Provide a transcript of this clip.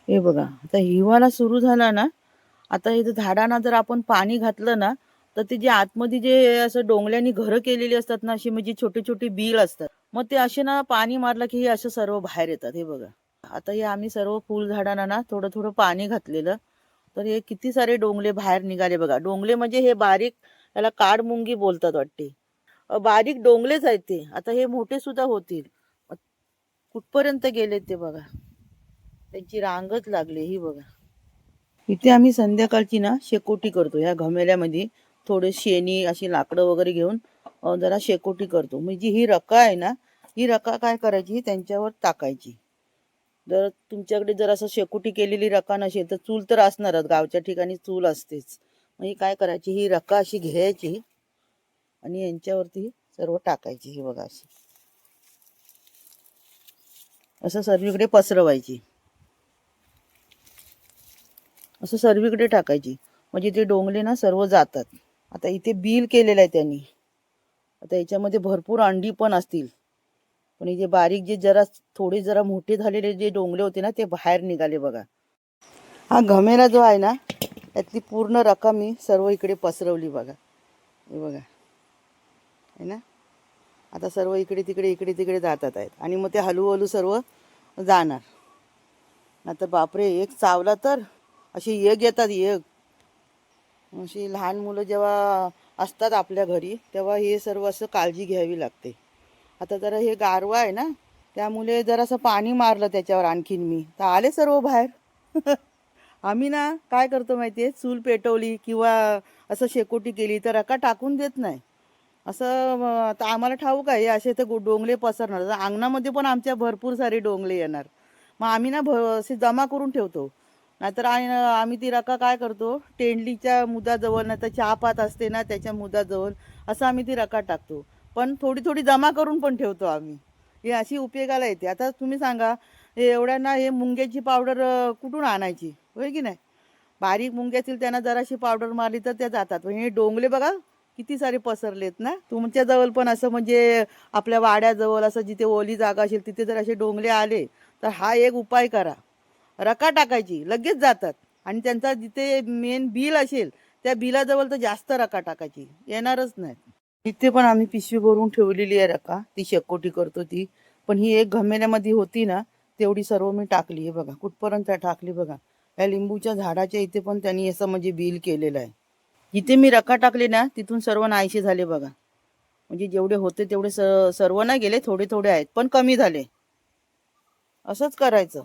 हे बघा, आता हिवाळा सुरू झाला ना, आता हे झाडांना जर आपण पाणी घातलं ना, तर ते जे आतमध्ये जे असं डोंगल्यानी घरं केलेली असतात ना, अशी म्हणजे छोटे छोटे बील असतात. मग ते असे ना पाणी मारलं की हे असं सर्व बाहेर येतात. हे बघा, आता हे आम्ही सर्व फुल झाडांना ना थोडं थोडं पाणी घातलेलं, तर हे किती सारे डोंगले बाहेर निघाले बघा. डोंगले म्हणजे हे बारीक, याला काडमुंगी बोलतात वाटते. बारीक डोंगलेच आहेत ते. आता हे मोठे सुद्धा होतील. कुठपर्यंत गेले ते बघा, त्यांची रांगच लागली ही बघा. इथे आम्ही संध्याकाळची ना शेकोटी करतो. ह्या घमेल्यामध्ये थोडे शेणी अशी लाकडं वगैरे घेऊन जरा शेकोटी करतो. म्हणजे ही रका आहे ना, ही रका काय करायची, त्यांच्यावर टाकायची. जर तुमच्याकडे जर असं शेकोटी केलेली रका नसेल तर चूल तर असणारच, गावच्या ठिकाणी चूल असतेच. मग ही काय करायची, ही रका अशी घ्यायची आणि यांच्यावरती सर्व टाकायची. ही बघा अशी, असं सर्वीकडे पसरवायची, असं सर्वीकडे टाकायची. म्हणजे ते डोंगले ना सर्व जातात. आता इथे बिल केलेलं आहे त्यांनी. आता याच्यामध्ये भरपूर अंडी पण असतील, पण जे बारीक जे जरा थोडे जरा मोठे झालेले जे डोंगले होते ना, ते बाहेर निघाले बघा. हा घमेला जो आहे ना, त्यातली पूर्ण रक्कम मी सर्व इकडे पसरवली बघा. हे बघा, आहे ना. आता सर्व इकडे तिकडे जातात आहेत आणि मग ते हळूहळू सर्व जाणार. आता बापरे, एक चावला तर अशी एक येतात, एक अशी. लहान मुलं जेव्हा असतात आपल्या घरी तेव्हा हे सर्व असं काळजी घ्यावी लागते. आता जरा हे गारवा आहे ना, त्यामुळे जरासं पाणी मारलं त्याच्यावर आणखीन मी, तर आले सर्व बाहेर. आम्ही ना काय करतो माहिती आहे, चूल पेटवली किंवा असं शेकोटी केली तर रका टाकून देत नाही. असं आता आम्हाला ठाऊक आहे असे ते डोंगले पसरणार, तर अंगणामध्ये पण आमच्या भरपूर सारे डोंगले येणार. मग आम्ही ना असे जमा करून ठेवतो. नाहीतर आम्ही ती रका काय करतो, तेंडलीच्या मुदाजवळ नाही तर चहापात असते ना त्याच्या मुदाजवळ असं आम्ही ती रका टाकतो. पण थोडी थोडी जमा करून पण ठेवतो आम्ही. ही अशी उपयोगाला येते. आता तुम्ही सांगा, हे एवढ्या ना हे मुंग्याची पावडर कुठून आणायची, होय की नाही. बारीक मुंग्या असतील त्यांना जराशी पावडर मारली तर त्या जातात. पण हे डोंगले बघा किती सारे पसरलेत ना. तुमच्याजवळ पण असं म्हणजे आपल्या वाड्याजवळ असं जिथे ओली जागा असेल तिथे जर असे डोंगले आले तर हा एक उपाय करा, रका टाकायची, लगेच जातात. आणि त्यांचा जिथे मेन बिल असेल त्या बिलाजवळ तर जास्त रका टाकायची, येणारच नाही. इथे पण आम्ही पिशवी भरून ठेवलेली आहे रका, ती शेकोटी करतो ती. पण ही एक घमेल्यामध्ये होती ना, तेवढी सर्व मी टाकली आहे बघा. कुठपर्यंत टाकली बघा. या लिंबूच्या झाडाच्या इथे पण त्यांनी असं म्हणजे बिल केलेलं आहे. जिथे मी रका टाकले ना तिथून सर्व नाहीसे झाले बघा. म्हणजे जेवढे होते तेवढे सर्व नाही गेले, थोडे थोडे आहेत पण कमी झाले. असंच करायचं.